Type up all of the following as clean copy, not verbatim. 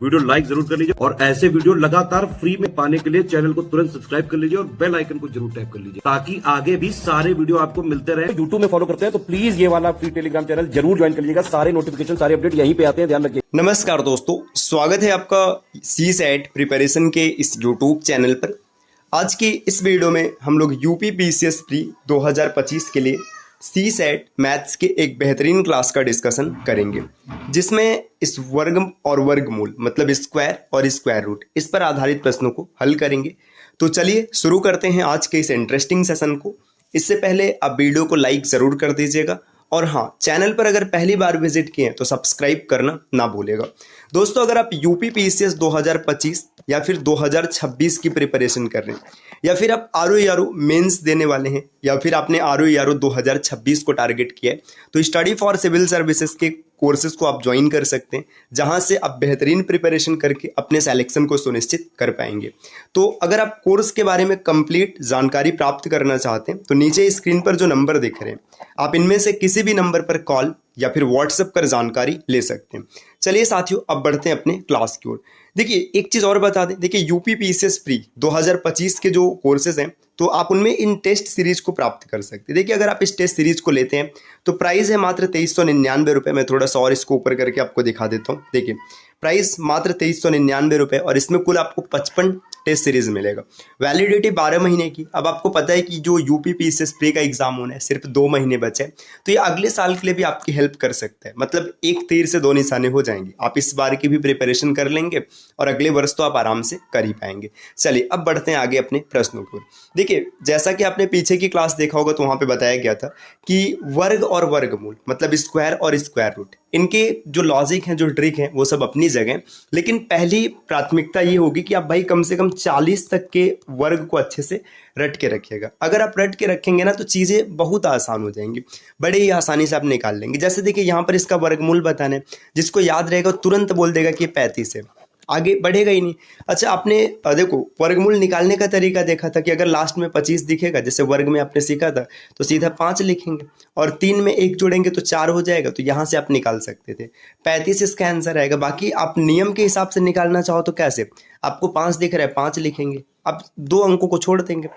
Video like जरूर कर लीजिए और ऐसे वीडियो लगातार फ्री में पाने के लिए चैनल को तुरंत सब्सक्राइब कर लीजिए और बेल आइकन को जरूर टैप कर लीजिए ताकि आगे भी सारे वीडियो आपको मिलते रहे। यूट्यूब में फॉलो करते हैं तो प्लीज ये वाला फ्री टेलीग्राम चैनल जरूर ज्वाइन कर लीजिएगा। सारे नोटिफिकेशन सारे अपडेट यहीं पे आते हैं, ध्यान रखिए। नमस्कार दोस्तों, स्वागत है आपका CSAT प्रिपरेशन के इस YouTube चैनल पर। आज की इस वीडियो में हम लोग यूपी पीसीएस प्री 2025 के लिए CSAT मैथ्स के एक बेहतरीन क्लास का डिस्कशन करेंगे, जिसमें इस वर्ग और वर्गमूल मतलब स्क्वायर और स्क्वायर रूट इस पर आधारित प्रश्नों को हल करेंगे। तो चलिए शुरू करते हैं आज के इस इंटरेस्टिंग सेशन को। इससे पहले आप वीडियो को लाइक ज़रूर कर दीजिएगा और हाँ, चैनल पर अगर पहली बार विजिट किए हैं तो सब्सक्राइब करना ना भूलेगा। दोस्तों, अगर आप यूपी पीसीएस 2025 या फिर 2026 की प्रिपरेशन कर रहे हैं या फिर आप आरओ मेंस देने वाले हैं या फिर आपने आरओ 2026 को टारगेट किया है तो स्टडी फॉर सिविल सर्विसेज के कोर्सेज को आप ज्वाइन कर सकते हैं, जहां से आप बेहतरीन प्रिपरेशन करके अपने सिलेक्शन को सुनिश्चित कर पाएंगे। तो अगर आप कोर्स के बारे में कंप्लीट जानकारी प्राप्त करना चाहते हैं तो नीचे स्क्रीन पर जो नंबर दिख रहे हैं आप इनमें से किसी भी नंबर पर कॉल या फिर व्हाट्सएप कर जानकारी ले सकते हैं। चलिए साथियों, अब बढ़ते हैं अपने क्लास की ओर। देखिए, एक चीज़ और बता दें, देखिए यूपी पीसीएस प्री 2025 के जो कोर्सेज हैं तो आप उनमें इन टेस्ट सीरीज को प्राप्त कर सकते हैं। देखिए, अगर आप इस टेस्ट सीरीज को लेते हैं तो प्राइस है मात्र 2399 रुपये। मैं थोड़ा सा और इसको ऊपर करके आपको दिखा देता हूँ। देखिए, प्राइस मात्र 2399 रुपये और इसमें कुल आपको 55 टेस्ट सीरीज मिलेगा। वैलिडिटी 12 महीने की। अब आपको पता है कि जो यूपी पीसीएस प्री का एग्जाम होना है सिर्फ 2 महीने बचे हैं, तो ये अगले साल के लिए भी आपकी हेल्प कर सकता है। मतलब एक तीर से 2 निशाने हो जाएंगे। आप इस बार की भी प्रिपरेशन कर लेंगे और अगले वर्ष तो आप आराम से कर ही पाएंगे। चलिए अब बढ़ते हैं आगे अपने प्रश्नों को। देखिए, जैसा कि आपने पीछे की क्लास देखा होगा तो वहाँ पे बताया गया था कि वर्ग और वर्गमूल मतलब स्क्वायर और स्क्वायर रूट, इनके जो लॉजिक हैं, जो ट्रिक हैं, वो सब अपनी जगह, लेकिन पहली प्राथमिकता ये होगी कि आप भाई कम से कम 40 तक के वर्ग को अच्छे से रट के रखिएगा। अगर आप रट के रखेंगे ना तो चीज़ें बहुत आसान हो जाएंगी, बड़े ही आसानी से आप निकाल लेंगे। जैसे देखिए, यहाँ पर इसका वर्गमूल बताना है, जिसको याद रहेगा तुरंत बोल देगा कि 35 है, आगे बढ़ेगा ही नहीं। अच्छा, आपने देखो वर्गमूल निकालने का तरीका देखा था कि अगर लास्ट में 25 दिखेगा, जैसे वर्ग में आपने सीखा था, तो सीधा 5 लिखेंगे और 3 में 1 जोड़ेंगे तो 4 हो जाएगा। तो यहाँ से आप निकाल सकते थे। 35 इसका आंसर आएगा। बाकी आप नियम के हिसाब से निकालना चाहो तो कैसे, आपको 5 दिख रहा है 5 लिखेंगे, अब 2 अंकों को छोड़ देंगे।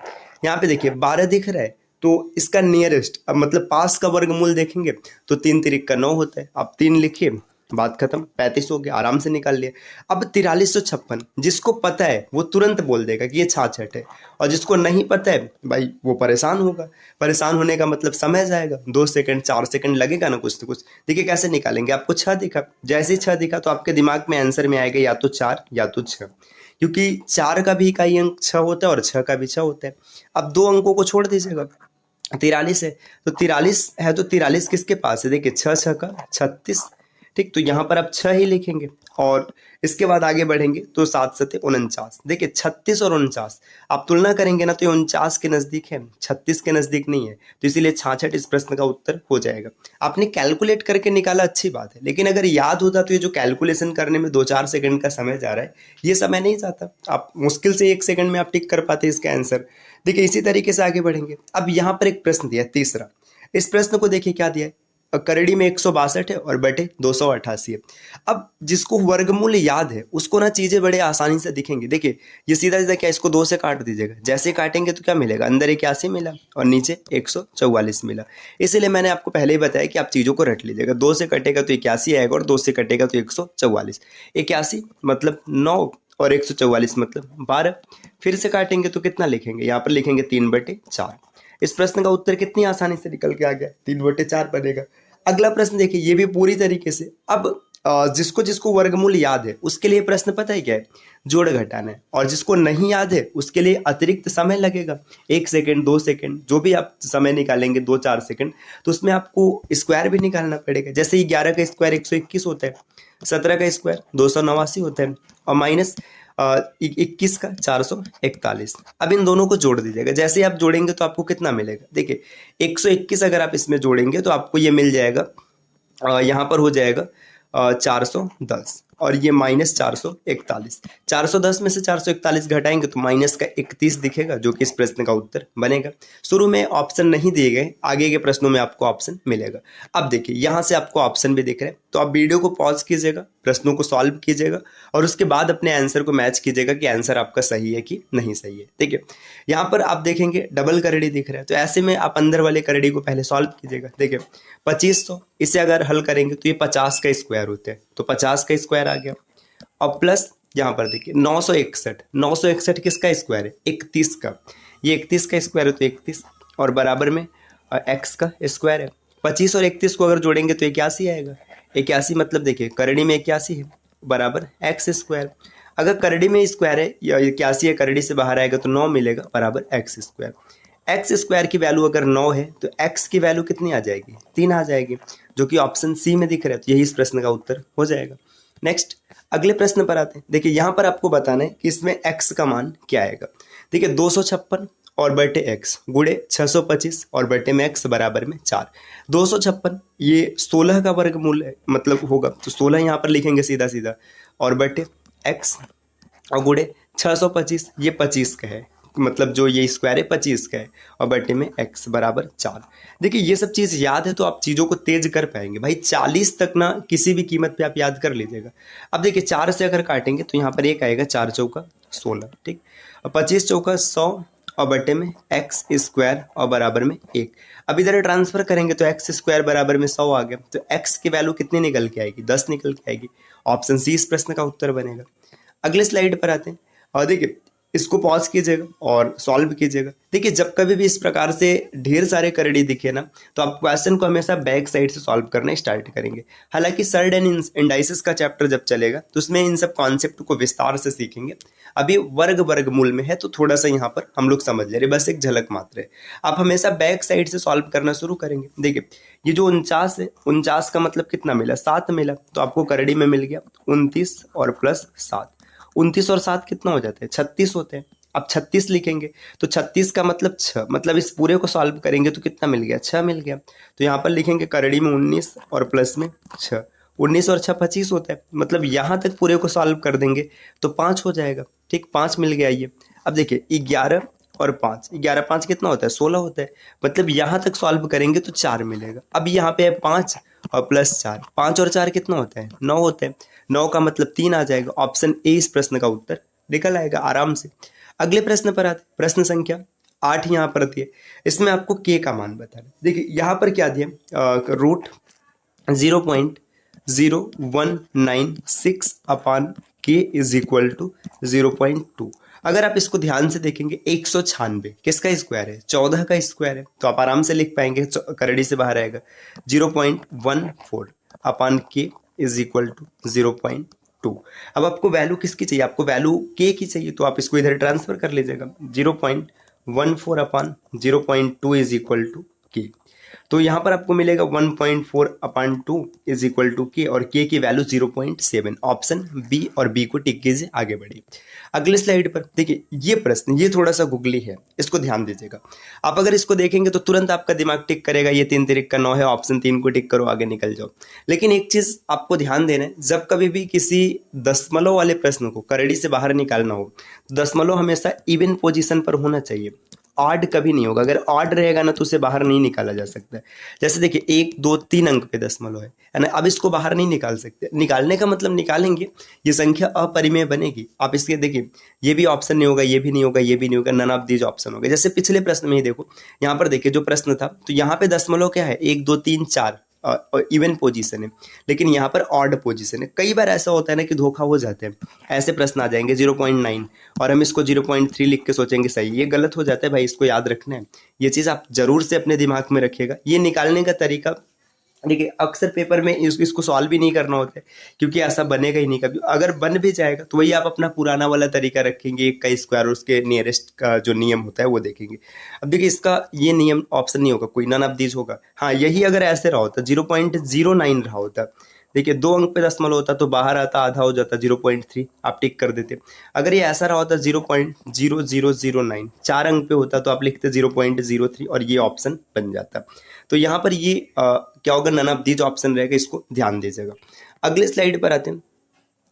यहाँ पे देखिए 12 दिख रहा है तो इसका नियरेस्ट अब मतलब पास का वर्गमूल देखेंगे तो 3 तिरिक का 9 होता है। आप 3 लिखिए, बात खत्म, 35 हो गया, आराम से निकाल लिया। अब 4356, जिसको पता है वो तुरंत बोल देगा कि ये 66 है, और जिसको नहीं पता है भाई वो परेशान होगा। परेशान होने का मतलब समय जाएगा, 2 सेकंड 4 सेकंड लगेगा ना कुछ तो कुछ। देखिए कैसे निकालेंगे, आपको 6 दिखा, जैसे ही 6 दिखा तो आपके दिमाग में आंसर में आएगा या तो 4 या तो 6, क्योंकि 4 का भी इकाई अंक 6 होता है और 6 का भी 6 होता है। अब 2 अंकों को छोड़ दीजिएगा, 43 है तो 43 है तो 43 किसके पास है, देखिए 6 6 का 36, ठीक। तो यहाँ पर आप 6 ही लिखेंगे और इसके बाद आगे बढ़ेंगे तो 7 7 49। देखिए 36 और 49 आप तुलना करेंगे ना तो 49 के नज़दीक है, 36 के नज़दीक नहीं है, तो इसीलिए 66 इस प्रश्न का उत्तर हो जाएगा। आपने कैलकुलेट करके निकाला, अच्छी बात है, लेकिन अगर याद होता तो ये जो कैलकुलेशन करने में 2-4 सेकंड का समय जा रहा है, ये समय नहीं जाता। आप मुश्किल से 1 सेकंड में आप टिक कर पाते इसका आंसर। देखिए इसी तरीके से आगे बढ़ेंगे। अब यहाँ पर एक प्रश्न दिया तीसरा, इस प्रश्न को देखिए क्या दिया है, करड़ी में 162 है और बटे 288 है। अब जिसको वर्गमूल याद है उसको ना चीज़ें बड़े आसानी से दिखेंगी। देखिए ये सीधा सीधा क्या, इसको 2 से काट दीजिएगा, जैसे काटेंगे तो क्या मिलेगा, अंदर 81 मिला और नीचे 144 मिला। इसीलिए मैंने आपको पहले ही बताया कि आप चीज़ों को रट लीजिएगा। 2 से कटेगा तो 81 आएगा और 2 से कटेगा तो 144। 81 मतलब 9 और 144 मतलब 12। फिर से काटेंगे तो कितना लिखेंगे, यहाँ पर लिखेंगे 3/4। इस प्रश्न का उत्तर कितनी आसानी से निकल के आ गया, 3/4 बनेगा। अगला प्रश्न देखिए, ये भी पूरी तरीके से। अब जिसको जिसको वर्गमूल याद है उसके लिए प्रश्न पता है क्या है, जोड़ घटाना है, और जिसको नहीं याद है उसके लिए अतिरिक्त समय लगेगा, 1 सेकंड 2 सेकंड जो भी आप समय निकालेंगे 2-4 सेकंड, तो उसमें आपको स्क्वायर भी निकालना पड़ेगा। जैसे ही 11 का स्क्वायर 121 होता है, 17 का स्क्वायर 289 होता है और माइनस 21 का 441। अब इन दोनों को जोड़ दीजिएगा। जैसे आप जोड़ेंगे तो आपको कितना मिलेगा, देखिए 121 अगर आप इसमें जोड़ेंगे तो आपको ये मिल जाएगा, यहाँ पर हो जाएगा 410। और ये -441। 410 में से 441 घटाएंगे तो माइनस का 31 दिखेगा, जो कि इस प्रश्न का उत्तर बनेगा। शुरू में ऑप्शन नहीं दिए गए, आगे के प्रश्नों में आपको ऑप्शन मिलेगा। अब देखिए यहाँ से आपको ऑप्शन भी दिख रहे हैं, तो आप वीडियो को पॉज कीजिएगा, प्रश्नों को सॉल्व कीजिएगा और उसके बाद अपने आंसर को मैच कीजिएगा कि आंसर आपका सही है कि नहीं सही है। ठीक है, यहाँ पर आप देखेंगे डबल करड़ी दिख रहा है, तो ऐसे में आप अंदर वाले करड़ी को पहले सॉल्व कीजिएगा। देखिए 2500, इसे अगर हल करेंगे तो ये 50 का स्क्वायर होते हैं, तो 50 का स्क्वायर आ गया। और प्लस यहाँ पर देखिए 961, 961 किसका स्क्वायर है? 31 का। ये 31 का स्क्वायर है तो 31 और बराबर में एक्स का स्क्वायर है। 25 और 31 को अगर जोड़ेंगे तो 81 आएगा। 81 मतलब देखिए करड़ी में 81 है बराबर एक्स स्क्वायर। अगर करड़ी में स्क्वायर है या 81 है, करड़ी से बाहर आएगा तो 9 मिलेगा बराबर एक्स स्क्वायर। एक्स स्क्वायर की वैल्यू अगर 9 है तो एक्स की वैल्यू कितनी आ जाएगी? 3 आ जाएगी, जो कि ऑप्शन सी में दिख रहा है, तो यही इस प्रश्न का उत्तर हो जाएगा। नेक्स्ट अगले प्रश्न पर आते हैं। देखिए यहाँ पर आपको बताना है कि इसमें एक्स का मान क्या आएगा। देखिए 256 और बटे एक्स गुड़े 625 और बटे में एक्स बराबर में 4। 256 ये 16 का वर्गमूल है, मतलब होगा, तो 16 यहाँ पर लिखेंगे सीधा सीधा, और बटे एक्स और गुड़े 625 ये 25 का है, मतलब जो ये स्क्वायर है 25 का है, और बटे में x बराबर 4। देखिए ये सब चीज़ याद है तो आप चीज़ों को तेज कर पाएंगे भाई। 40 तक ना किसी भी कीमत पे आप याद कर लीजिएगा। अब देखिए 4 से अगर काटेंगे तो यहाँ पर 1 आएगा, 4 चौका 16, ठीक, और 25 चौका 100 और बटे में एक्स स्क्वायर और बराबर में 1। अब इधर ट्रांसफर करेंगे तो एक्स स्क्वायर बराबर में 100 आ गया, तो एक्स की वैल्यू कितनी निकल के आएगी? 10 निकल के आएगी। ऑप्शन सी इस प्रश्न का उत्तर बनेगा। अगले स्लाइड पर आते हैं और देखिए इसको पॉज कीजिएगा और सॉल्व कीजिएगा। देखिए जब कभी भी इस प्रकार से ढेर सारे करड़ी दिखे ना, तो आप क्वेश्चन को हमेशा बैक साइड से सॉल्व करना स्टार्ट करेंगे। हालांकि सर्ड एंड इंडाइसिस का चैप्टर जब चलेगा तो उसमें इन सब कॉन्सेप्ट को विस्तार से सीखेंगे। अभी वर्गमूल में है तो थोड़ा सा यहाँ पर हम लोग समझ ले रहे, बस एक झलक मात्र है। आप हमेशा बैक साइड से सॉल्व करना शुरू करेंगे। देखिए ये जो 49 है, 49 का मतलब कितना मिला? 7 मिला, तो आपको करड़ी में मिल गया 29 और प्लस 7। 29 और 7 कितना हो जाता है? 36 होते हैं। अब 36 लिखेंगे तो 36 का मतलब 6, मतलब इस पूरे को सॉल्व करेंगे तो कितना मिल गया? 6 मिल गया। तो यहाँ पर लिखेंगे करड़ी में 19 और प्लस में 6। 19 और 6 25 होता है, मतलब यहाँ तक पूरे को सॉल्व कर देंगे तो 5 हो जाएगा, ठीक, 5 मिल गया ये। अब देखिए 11 और 5, 11 5 कितना होता है? 16 होता है, मतलब यहाँ तक सॉल्व करेंगे तो 4 मिलेगा। अब यहाँ पे है 5 और प्लस 4, 5 और 4 कितना होता है? 9 होता है। 9 का मतलब 3 आ जाएगा। ऑप्शन ए इस प्रश्न का उत्तर निकल आएगा आराम से। अगले प्रश्न पर आते, प्रश्न संख्या 8 यहाँ पर दिए, इसमें आपको के का मान बताना। देखिए यहाँ पर क्या दिया? रूट 0.0196 अपान के इज इक्वल टू 0.2। अगर आप इसको ध्यान से देखेंगे 196 किसका स्क्वायर है? 14 का स्क्वायर है, तो आप आराम से लिख पाएंगे, करड़ी से बाहर आएगा 0.14 अपान के इज इक्वल टू 0.2। अब आपको वैल्यू किसकी चाहिए? आपको वैल्यू के की चाहिए, तो आप इसको इधर ट्रांसफर कर लीजिएगा। 0.14 अपान 0.2 इज इक्वल टू के। तो यहाँ पर आपको मिलेगा 1.4 अपान 2 इज इक्वल टू के, और के की वैल्यू 0.7। ऑप्शन बी और बी को टिक कीजिए, आगे बढ़िए। अगले स्लाइड पर देखिए ये प्रश्न, ये थोड़ा सा गुगली है, इसको ध्यान दीजिएगा। आप अगर इसको देखेंगे तो तुरंत आपका दिमाग टिक करेगा, ये 3 तिरिक का 9 है, ऑप्शन 3 को टिक करो, आगे निकल जाओ। लेकिन एक चीज आपको ध्यान देना है, जब कभी भी किसी दशमलव वाले प्रश्न को करड़ी से बाहर निकालना हो, दशमलव हमेशा इवन पोजीशन पर होना चाहिए, ऑड कभी नहीं होगा। अगर ऑड रहेगा ना तो उसे बाहर नहीं निकाला जा सकता है। जैसे देखिए 1 2 3 अंक पे दशमलव है ना, अब इसको बाहर नहीं निकाल सकते। निकालने का मतलब निकालेंगे, ये संख्या अपरिमेय बनेगी। आप इसके देखिए ये भी ऑप्शन नहीं होगा, ये भी नहीं होगा, ये भी नहीं होगा, नन ऑफ दीज ऑप्शन होगा। जैसे पिछले प्रश्न में ही देखो, यहाँ पर देखिए जो प्रश्न था, तो यहाँ पे दशमलव क्या है? 1 2 3 4 इवन पोजीशन है, लेकिन यहाँ पर ऑड पोजीशन है। कई बार ऐसा होता है ना कि धोखा हो जाते हैं, ऐसे प्रश्न आ जाएंगे 0.9 और हम इसको 0.3 लिख के सोचेंगे सही, ये गलत हो जाता है भाई, इसको याद रखना है। ये चीज़ आप जरूर से अपने दिमाग में रखिएगा। ये निकालने का तरीका देखिए अक्सर पेपर में इसको सॉल्व भी नहीं करना होता है, क्योंकि ऐसा बनेगा ही नहीं कभी। अगर बन भी जाएगा तो वही आप अपना पुराना वाला तरीका रखेंगे, 1 का स्क्वायर, उसके नियरेस्ट का जो नियम होता है वो देखेंगे। अब देखिए इसका ये नियम ऑप्शन नहीं होगा, कोई नन ऑफ दीज होगा। हाँ यही अगर ऐसे रहा होता, 0.09 रहा होता, देखिए 2 अंक पे दशमलव होता तो बाहर आता, आधा हो जाता 0.3, आप टिक कर देते। अगर ये ऐसा रहा होता 0.0009, 4 अंक पे होता तो आप लिखते 0.03 और ये ऑप्शन बन जाता। तो यहाँ पर ये क्या होगा? नन ऑफ दीज ऑप्शन रहेगा, इसको ध्यान दीजिएगा। अगले स्लाइड पर आते हैं।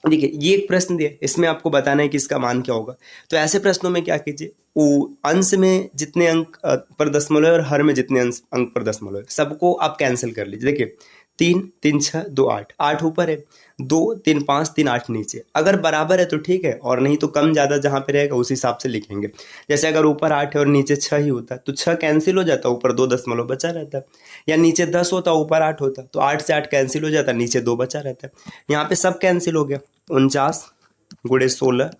देखिए ये एक प्रश्न दिया, इसमें आपको बताना है कि इसका मान क्या होगा। तो ऐसे प्रश्नों में क्या कीजिए, वो अंश में जितने अंक पर दशमलव है और हर में जितने अंक पर दशमलव है सबको आप कैंसिल कर लीजिए। देखिए 3 3 6 2 8, 8 ऊपर है, 2 3 5 3 8 नीचे। अगर बराबर है तो ठीक है, और नहीं तो कम ज़्यादा जहाँ पे रहेगा उस हिसाब से लिखेंगे। जैसे अगर ऊपर 8 है और नीचे 6 ही होता तो 6 कैंसिल हो जाता, ऊपर 2 दशमलव बचा रहता। या नीचे 10 होता ऊपर 8 होता तो 8 से 8 कैंसिल हो जाता, नीचे 2 बचा रहता। यहाँ पे सब कैंसिल हो गया, 49 गुड़े 16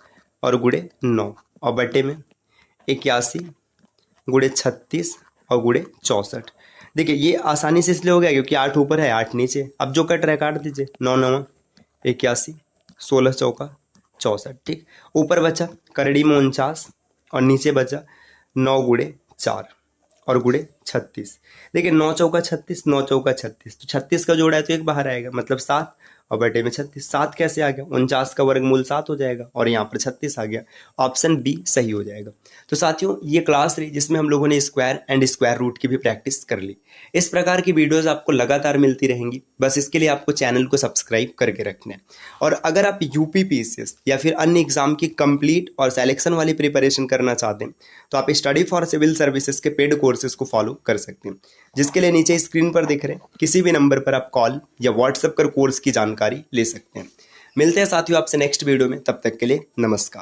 और गुड़े 9 और बटे में 81 गुड़े 36 और गुड़े 64। देखिए ये आसानी से इसलिए हो गया क्योंकि 8 ऊपर है 8 नीचे। अब जो कट रहा है काट दीजिए, 9 9 81, 16 चौका 64। ठीक, ऊपर बचा करड़ी में 49 और नीचे बचा 9 गुड़े 4 और गुड़े 36। देखिए 9 चौका 36, 9 चौका 36, तो 36 का जोड़ा है तो एक बाहर आएगा, मतलब 7 और बटे में 36। 7 कैसे आ गया, 49 का वर्गमूल 7 हो जाएगा और यहाँ पर 36 आ गया। ऑप्शन बी सही हो जाएगा। तो साथियों ये क्लास रही जिसमें हम लोगों ने स्क्वायर एंड स्क्वायर रूट की भी प्रैक्टिस कर ली। इस प्रकार की वीडियोस आपको लगातार मिलती रहेंगी, बस इसके लिए आपको चैनल को सब्सक्राइब करके रखना है। और अगर आप यूपीपीसीएस या फिर अन्य एग्जाम की कंप्लीट और सिलेक्शन वाली प्रिपरेशन करना चाहते हैं तो आप स्टडी फॉर सिविल सर्विसेज के पेड कोर्सेज को फॉलो कर सकते हैं, जिसके लिए नीचे स्क्रीन पर दिख रहे हैं किसी भी नंबर पर आप कॉल या व्हाट्सएप कर कोर्स की जानकारी ले सकते हैं। मिलते हैं साथियों आपसे नेक्स्ट वीडियो में, तब तक के लिए नमस्कार।